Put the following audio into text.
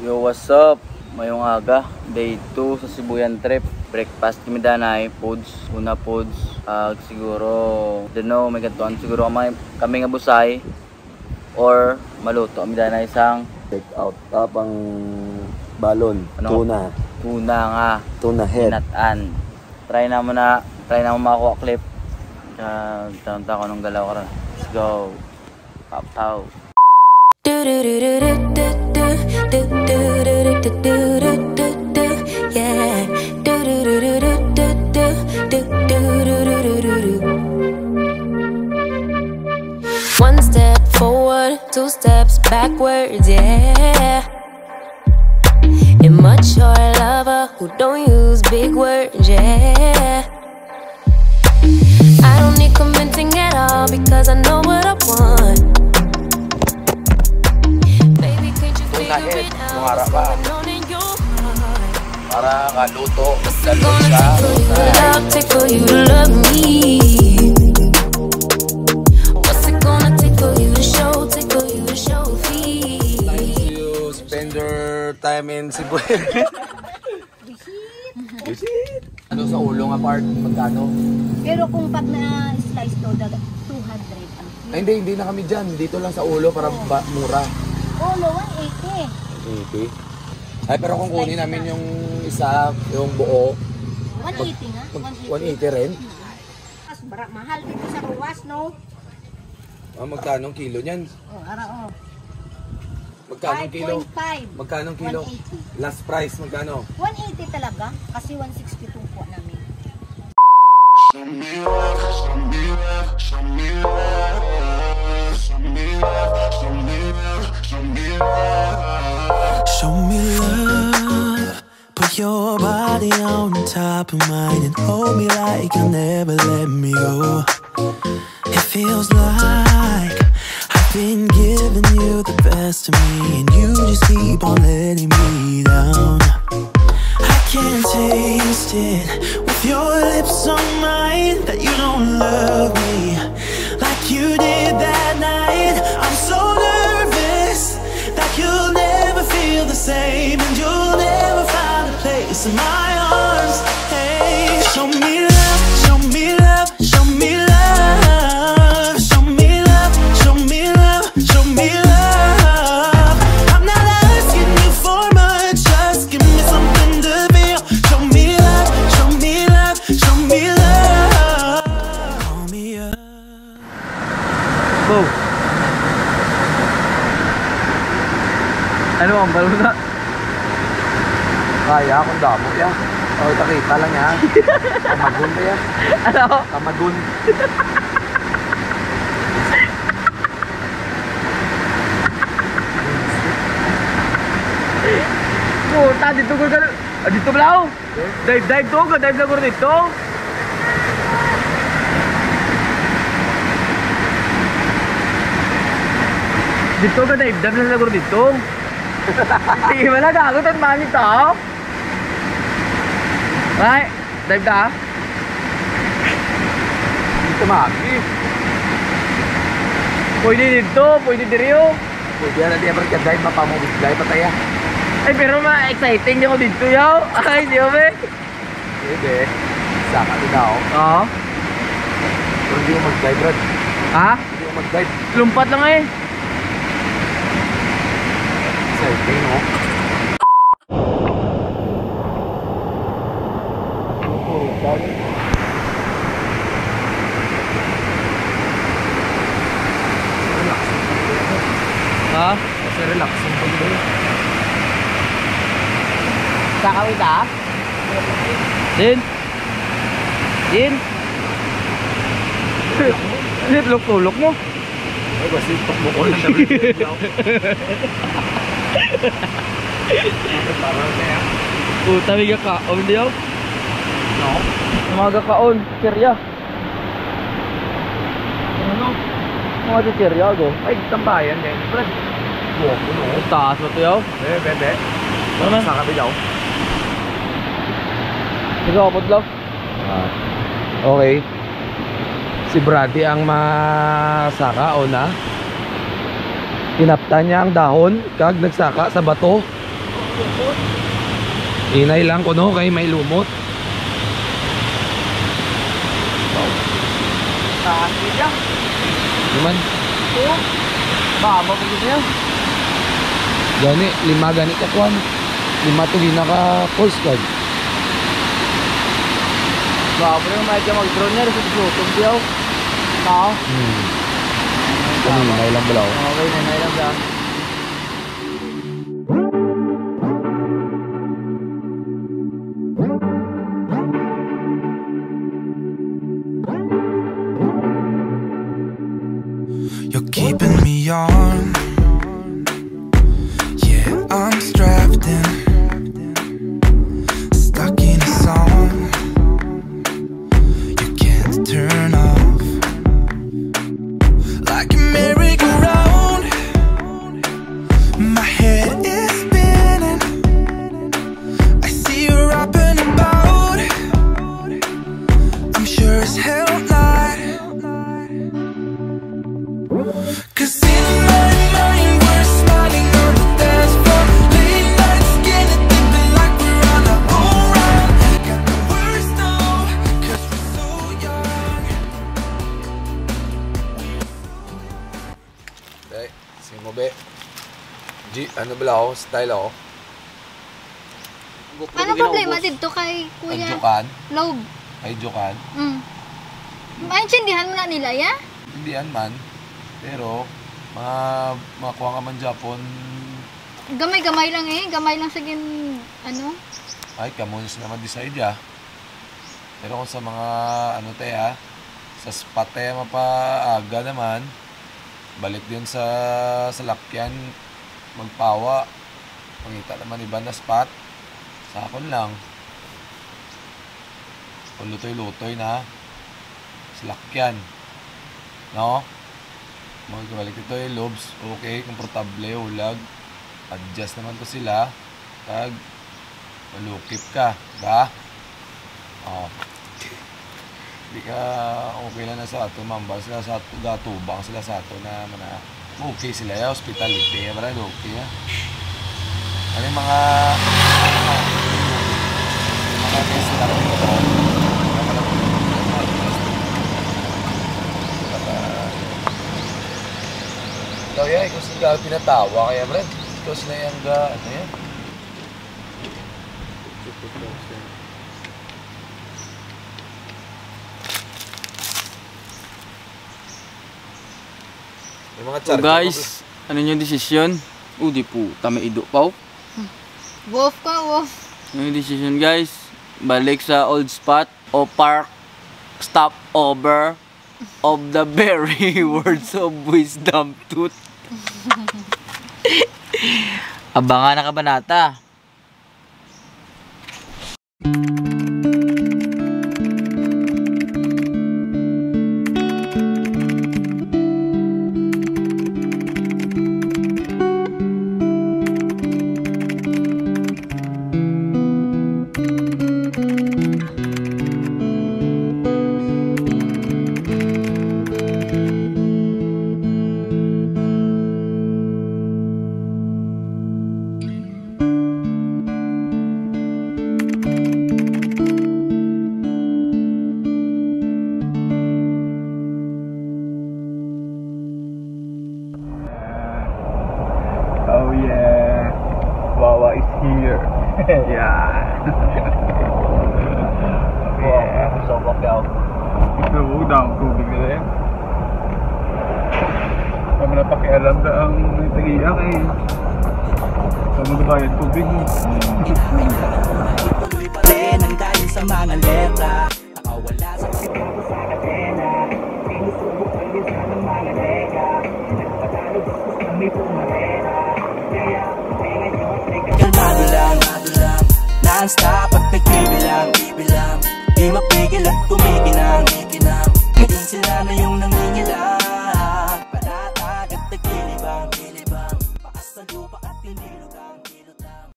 Yo, what's up? Mayong aga, day 2 sa Sibuyan trip. Breakfast kami danay, foods, una foods. Siguro, don't know, may katuan siguro kami nga busay or maluto kami danay isang take out tapang balon, ano? Tuna nga. Tuna head. Pinatan. Try na makakuha clip. Tanong ko nung galaw ka rin. Let's go. Pow. Yeah. One step forward, two steps backwards, yeah. Immature lover who don't use big words, yeah. I don't need convincing at all because I know what I want. Baby, can't you figure it out? What's going on in your heart? Para kaluto. What's it gonna take for you to love me? What's it gonna take for you to show feel? Time to spend your time in Cebu. Visit. Ano sa ulo nga part? Magkano? Pero kung pag na-slice to, 200 ang Ay, hindi na kami dyan. Dito lang sa ulo para mura. Ulo, 180. 80? Ay, pero kung kunin namin yung isa, yung buo, 180 nga? 180 rin. Mas mahal dito sa ruwas, no? Magkano kilo niyan? Oh. Magkano kilo? 5.5. Magkano kilo? 180. Last price, magkano? 180 talaga, kasi 162 po namin. Show me love, put your body on top of mine and hold me like you'll never let me go. It feels like I've been giving you the best of me and you just keep on letting me down. I can't taste it with your lips on mine that you don't love me like you did that night. I'm so nervous that you'll never feel the same and you'll never find a place in my arms. Hey, show me love, show me love, show me love, show me love, show me love, show me love. I'm not asking you for much, just give me something to feel. Show me love, show me love, show me love. Call me up. Go! Ano ang balo na? Kaya akong damo yan. O, takita lang yan. Kamagun ba yan? Ano? Kamagun. Puta, dito ko ka. Dito ba ako? Dive to ka, dive lang ko dito. Dito ka, dive lang ko dito. Hindi mo na gago, tanmaan ito. Right, dive ka. Dito maki. Pwede dito, pwede dito. Pwede yan, hindi ever ka-dive, mapamubigay pa tayo. Ay, pero ma-exciting ako dito, yaw. Ay, di ba, be? Pwede. Saka din ako. Oo. Pero hindi mo mag-dive, Brad. Ha? Hindi mo mag-dive. Lumpat lang eh. Exciting, no? Ha? Kasi relaxing pa dito. Kakawin ka? Din? Ano tulok mo? Ay, kasi pakbo ko lang sabi. Puta, may kakaon diyo? No? Mga kakaon, kirya. Ano? Mga kirya, go. Ay, tambayan yan. Brad. Buwak mo, no? Taas mo ito, yaw? Bebe. Ano man? Sa kabilaw. Ikaw, putlaw. Okay. Si Brady ang masaka o na. Kinaptan niya ang dahon kag nagsaka sa bato. Inay lang ko no, kay may lumot. Sakit yan. Naman, Oo. Baba po niya. gani, 5 gani kakuan. 5 to ginaka Coast Guard. Baba po yung medyo mag-drone niya. Sa YouTube diyaw. Tao. Inay lang balaw. Okay, nanay lang lang. You're keeping me on. Yeah, I'm strapped in, stuck in a song you can't turn off. Like a merry-go-round, my head is spinning. I see you up and about. I'm sure as hell not. 'Cause in my mind we're smiling on the dance floor, late nights getting dipping like we're on our own ride. Got the words now, 'cause we're so young. Day, sing mo be. G, ano balaw? Style ako. Ano problema dito kay Kuya Adjukan. Lob? Ay, Jokan. Maintindihan mo na nila, ya? Hindi yan man. Pero, makakuha ka man Japon, Gamay-gamay lang eh. Gamay lang sa ano? ay, kamunis naman decide ya. Pero kung sa mga, ano tayo sa spot tayo mapaaga naman, balik din sa lakyan, magpawa, pangita naman iba na spot, sakon lang. Kung lutoy-lutoy na, sa lakyan. No? Magbalik ito yung lobes, okay, komportable, ulag, adjust naman to sila, kag malukip ka, ba? Oh. Hindi ka okay lang na sa ato, mamba sila sa ato, gatubang sila sa ato na okay sila, ya, hospitality, marami okay, ya. Ano yung mga test lang dito, ikaw yan, ikaw sila pinatawa kaya Brad. Ikaw sila yung ano yan? Yung mga So guys, ano yung desisyon? Di po, tama ido pa. Wolf ka, wolf. Ano yung desisyon guys? Balik sa old spot o park stop over of the very words of wisdom tooth. Abangan na kabanata. Oh yeah, Wawa is here. Yeah. Wow, so bakyaw. Ito, daw tubig nila yan. Kami na pakialam na ang tagiyak eh. Kami na ba yung tubig mo? Tuloy pa rin ang dahil sa mga letra.